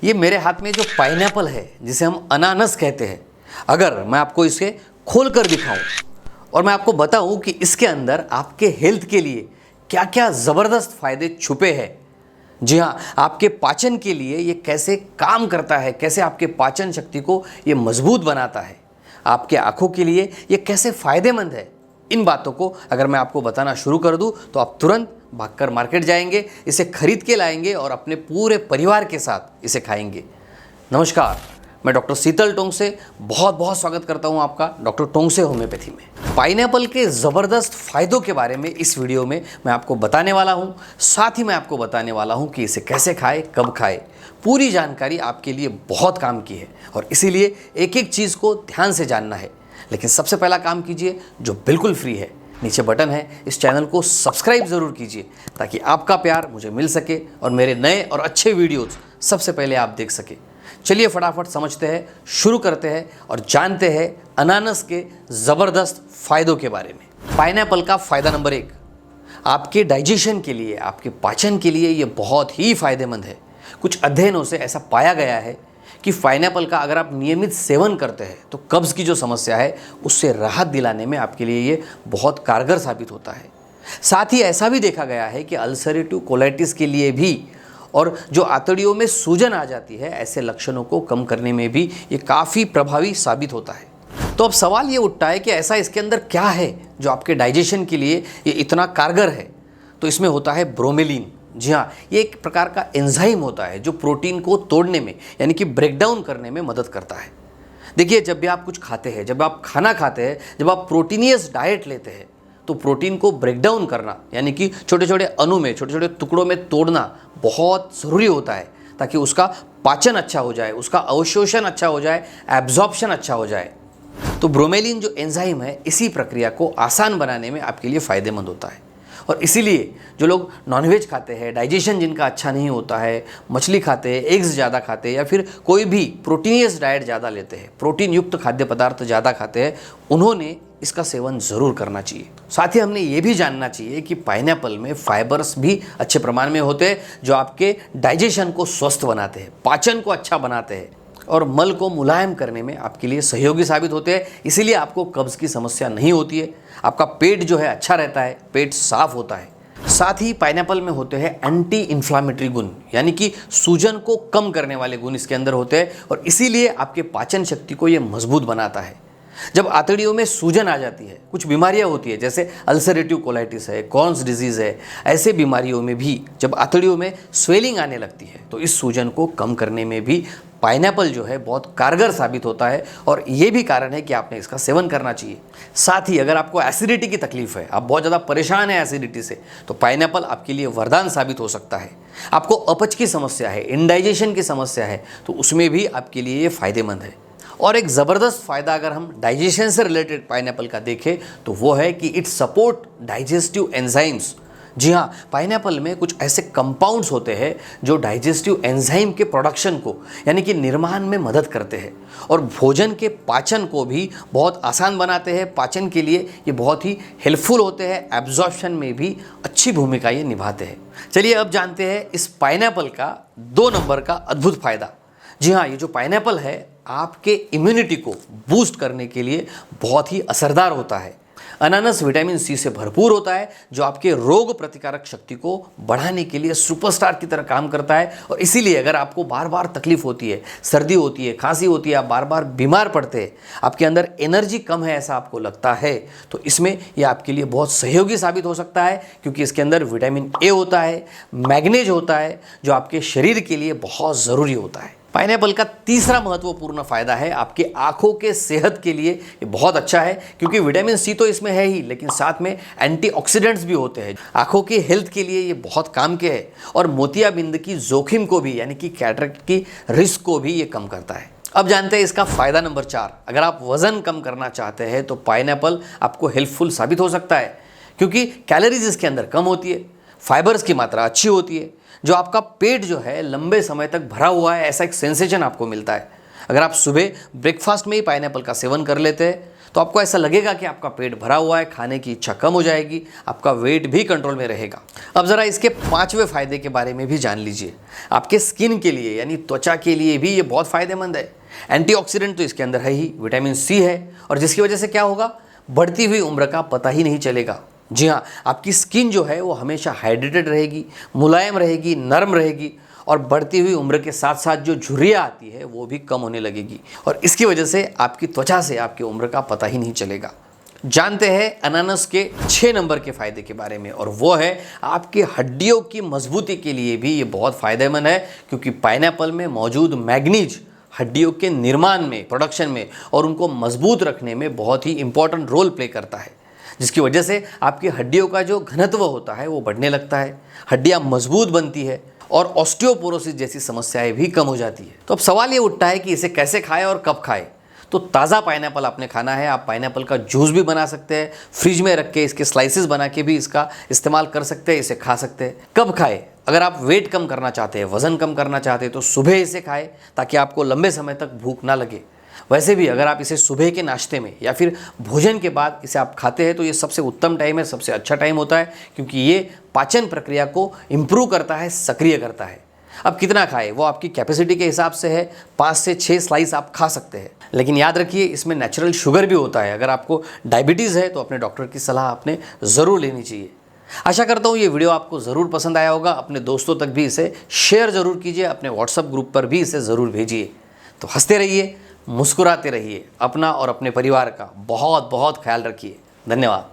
ये मेरे हाथ में जो पाइनएप्पल है, जिसे हम अनानस कहते हैं, अगर मैं आपको इसे खोल कर दिखाऊं और मैं आपको बताऊं कि इसके अंदर आपके हेल्थ के लिए क्या क्या ज़बरदस्त फ़ायदे छुपे हैं। जी हाँ, आपके पाचन के लिए ये कैसे काम करता है, कैसे आपके पाचन शक्ति को ये मजबूत बनाता है, आपके आँखों के लिए ये कैसे फ़ायदेमंद है, इन बातों को अगर मैं आपको बताना शुरू कर दूं तो आप तुरंत भागकर मार्केट जाएंगे, इसे खरीद के लाएंगे और अपने पूरे परिवार के साथ इसे खाएंगे। नमस्कार, मैं डॉक्टर शीतल टोंगसे बहुत बहुत स्वागत करता हूं आपका डॉक्टर टोंगसे होम्योपैथी में। पाइनएप्पल के ज़बरदस्त फ़ायदों के बारे में इस वीडियो में मैं आपको बताने वाला हूं। साथ ही मैं आपको बताने वाला हूं कि इसे कैसे खाएं, कब खाएं। पूरी जानकारी आपके लिए बहुत काम की है और इसीलिए एक एक चीज़ को ध्यान से जानना है। लेकिन सबसे पहला काम कीजिए जो बिल्कुल फ्री है, नीचे बटन है, इस चैनल को सब्सक्राइब ज़रूर कीजिए ताकि आपका प्यार मुझे मिल सके और मेरे नए और अच्छे वीडियोज़ सबसे पहले आप देख सके। चलिए फटाफट समझते हैं, शुरू करते हैं और जानते हैं अनानस के ज़बरदस्त फ़ायदों के बारे में। पाइनएप्पल का फ़ायदा नंबर 1, आपके डाइजेशन के लिए, आपके पाचन के लिए ये बहुत ही फ़ायदेमंद है। कुछ अध्ययनों से ऐसा पाया गया है कि पाइनएप्पल का अगर आप नियमित सेवन करते हैं तो कब्ज़ की जो समस्या है उससे राहत दिलाने में आपके लिए ये बहुत कारगर साबित होता है। साथ ही ऐसा भी देखा गया है कि अल्सरेटिव कोलाइटिस के लिए भी और जो आंतड़ियों में सूजन आ जाती है, ऐसे लक्षणों को कम करने में भी ये काफ़ी प्रभावी साबित होता है। तो अब सवाल ये उठता है कि ऐसा इसके अंदर क्या है जो आपके डाइजेशन के लिए ये इतना कारगर है। तो इसमें होता है ब्रोमेलिन। जी हाँ, ये एक प्रकार का एंजाइम होता है जो प्रोटीन को तोड़ने में यानी कि ब्रेक डाउन करने में मदद करता है। देखिए, जब भी आप कुछ खाते हैं, जब आप खाना खाते हैं, जब आप प्रोटीनियस डाइट लेते हैं तो प्रोटीन को ब्रेक डाउन करना यानी कि छोटे छोटे अणु में, छोटे छोटे टुकड़ों में तोड़ना बहुत ज़रूरी होता है ताकि उसका पाचन अच्छा हो जाए, उसका अवशोषण अच्छा हो जाए, एब्जॉर्प्शन अच्छा हो जाए। तो ब्रोमेलिन जो एंजाइम है इसी प्रक्रिया को आसान बनाने में आपके लिए फ़ायदेमंद होता है। और इसीलिए जो लोग नॉनवेज खाते हैं, डाइजेशन जिनका अच्छा नहीं होता है, मछली खाते हैं, एग्स ज़्यादा खाते हैं या फिर कोई भी प्रोटीनियस डाइट ज़्यादा लेते हैं, प्रोटीन युक्त खाद्य पदार्थ ज़्यादा खाते हैं, उन्होंने इसका सेवन ज़रूर करना चाहिए। साथ ही हमने ये भी जानना चाहिए कि पाइनएप्पल में फाइबर्स भी अच्छे प्रमाण में होते हैं जो आपके डाइजेशन को स्वस्थ बनाते हैं, पाचन को अच्छा बनाते हैं और मल को मुलायम करने में आपके लिए सहयोगी साबित होते हैं। इसीलिए आपको कब्ज़ की समस्या नहीं होती है, आपका पेट जो है अच्छा रहता है, पेट साफ होता है। साथ ही पाइनएप्पल में होते हैं एंटी इन्फ्लामेटरी गुण, यानी कि सूजन को कम करने वाले गुण इसके अंदर होते हैं और इसीलिए आपके पाचन शक्ति को ये मजबूत बनाता है। जब आंतड़ियों में सूजन आ जाती है, कुछ बीमारियां होती है जैसे अल्सरेटिव कोलाइटिस है, कॉन्स डिजीज़ है, ऐसे बीमारियों में भी जब आंतड़ियों में स्वेलिंग आने लगती है तो इस सूजन को कम करने में भी पाइनएप्पल जो है बहुत कारगर साबित होता है और ये भी कारण है कि आपने इसका सेवन करना चाहिए। साथ ही अगर आपको एसिडिटी की तकलीफ है, आप बहुत ज़्यादा परेशान हैं एसिडिटी से, तो पाइनएप्पल आपके लिए वरदान साबित हो सकता है। आपको अपच की समस्या है, इंडाइजेशन की समस्या है, तो उसमें भी आपके लिए ये फ़ायदेमंद है। और एक ज़बरदस्त फ़ायदा अगर हम डाइजेशन से रिलेटेड पाइनएप्पल का देखें तो वो है कि इट सपोर्ट डाइजेस्टिव एंजाइम्स। जी हाँ, पाइनएप्पल में कुछ ऐसे कंपाउंड्स होते हैं जो डाइजेस्टिव एंजाइम के प्रोडक्शन को यानी कि निर्माण में मदद करते हैं और भोजन के पाचन को भी बहुत आसान बनाते हैं। पाचन के लिए ये बहुत ही हेल्पफुल होते हैं, एब्जॉर्प्शन में भी अच्छी भूमिका ये निभाते हैं। चलिए अब जानते हैं इस पाइनएप्पल का 2 नंबर का अद्भुत फ़ायदा। जी हाँ, ये जो पाइनएप्पल है आपके इम्यूनिटी को बूस्ट करने के लिए बहुत ही असरदार होता है। अनानास विटामिन सी से भरपूर होता है जो आपके रोग प्रतिकारक शक्ति को बढ़ाने के लिए सुपरस्टार की तरह काम करता है और इसीलिए अगर आपको बार बार तकलीफ होती है, सर्दी होती है, खांसी होती है, आप बार बार बीमार पड़ते हैं, आपके अंदर एनर्जी कम है ऐसा आपको लगता है, तो इसमें यह आपके लिए बहुत सहयोगी साबित हो सकता है क्योंकि इसके अंदर विटामिन ए होता है, मैग्नीज होता है जो आपके शरीर के लिए बहुत ज़रूरी होता है। पाइनएप्पल का तीसरा महत्वपूर्ण फ़ायदा है आपके आँखों के सेहत के लिए ये बहुत अच्छा है क्योंकि विटामिन सी तो इसमें है ही, लेकिन साथ में एंटीऑक्सीडेंट्स भी होते हैं। आँखों की हेल्थ के लिए ये बहुत काम के है और मोतियाबिंद की जोखिम को भी यानी कि कैटरेक्ट की रिस्क को भी ये कम करता है। अब जानते हैं इसका फ़ायदा नंबर 4। अगर आप वज़न कम करना चाहते हैं तो पाइनएप्पल आपको हेल्पफुल साबित हो सकता है क्योंकि कैलोरीज इसके अंदर कम होती है, फाइबर्स की मात्रा अच्छी होती है, जो आपका पेट जो है लंबे समय तक भरा हुआ है ऐसा एक सेंसेशन आपको मिलता है। अगर आप सुबह ब्रेकफास्ट में ही पाइनएप्पल का सेवन कर लेते हैं तो आपको ऐसा लगेगा कि आपका पेट भरा हुआ है, खाने की इच्छा कम हो जाएगी, आपका वेट भी कंट्रोल में रहेगा। अब ज़रा इसके 5वें फ़ायदे के बारे में भी जान लीजिए। आपके स्किन के लिए यानी त्वचा के लिए भी ये बहुत फ़ायदेमंद है। एंटीऑक्सीडेंट तो इसके अंदर है ही, विटामिन सी है, और जिसकी वजह से क्या होगा, बढ़ती हुई उम्र का पता ही नहीं चलेगा। जी हाँ, आपकी स्किन जो है वो हमेशा हाइड्रेटेड रहेगी, मुलायम रहेगी, नरम रहेगी, और बढ़ती हुई उम्र के साथ साथ जो झुर्रियाँ आती है वो भी कम होने लगेगी, और इसकी वजह से आपकी त्वचा से आपकी उम्र का पता ही नहीं चलेगा। जानते हैं अनानास के 6 नंबर के फ़ायदे के बारे में, और वो है आपकी हड्डियों की मजबूती के लिए भी ये बहुत फ़ायदेमंद है, क्योंकि पाइनएप्पल में मौजूद मैग्नीज हड्डियों के निर्माण में, प्रोडक्शन में और उनको मजबूत रखने में बहुत ही इंपॉर्टेंट रोल प्ले करता है, जिसकी वजह से आपकी हड्डियों का जो घनत्व होता है वो बढ़ने लगता है, हड्डियाँ मजबूत बनती है और ऑस्टियोपोरोसिस जैसी समस्याएं भी कम हो जाती है। तो अब सवाल ये उठता है कि इसे कैसे खाएं और कब खाएं। तो ताज़ा पाइनएप्पल आपने खाना है, आप पाइनएप्पल का जूस भी बना सकते हैं, फ्रिज में रख के इसके स्लाइसेस बना के भी इसका इस्तेमाल कर सकते हैं, इसे खा सकते हैं। कब खाएं? अगर आप वेट कम करना चाहते हैं, वज़न कम करना चाहते हैं, तो सुबह इसे खाएं ताकि आपको लंबे समय तक भूख ना लगे। वैसे भी अगर आप इसे सुबह के नाश्ते में या फिर भोजन के बाद इसे आप खाते हैं तो ये सबसे उत्तम टाइम है, सबसे अच्छा टाइम होता है, क्योंकि ये पाचन प्रक्रिया को इम्प्रूव करता है, सक्रिय करता है। अब कितना खाएं वो आपकी कैपेसिटी के हिसाब से है, 5 से 6 स्लाइस आप खा सकते हैं, लेकिन याद रखिए इसमें नेचुरल शुगर भी होता है। अगर आपको डायबिटीज़ है तो अपने डॉक्टर की सलाह आपने ज़रूर लेनी चाहिए। आशा करता हूँ ये वीडियो आपको ज़रूर पसंद आया होगा। अपने दोस्तों तक भी इसे शेयर ज़रूर कीजिए, अपने व्हाट्सएप ग्रुप पर भी इसे ज़रूर भेजिए। तो हंसते रहिए, मुस्कुराते रहिए, अपना और अपने परिवार का बहुत बहुत ख्याल रखिए। धन्यवाद।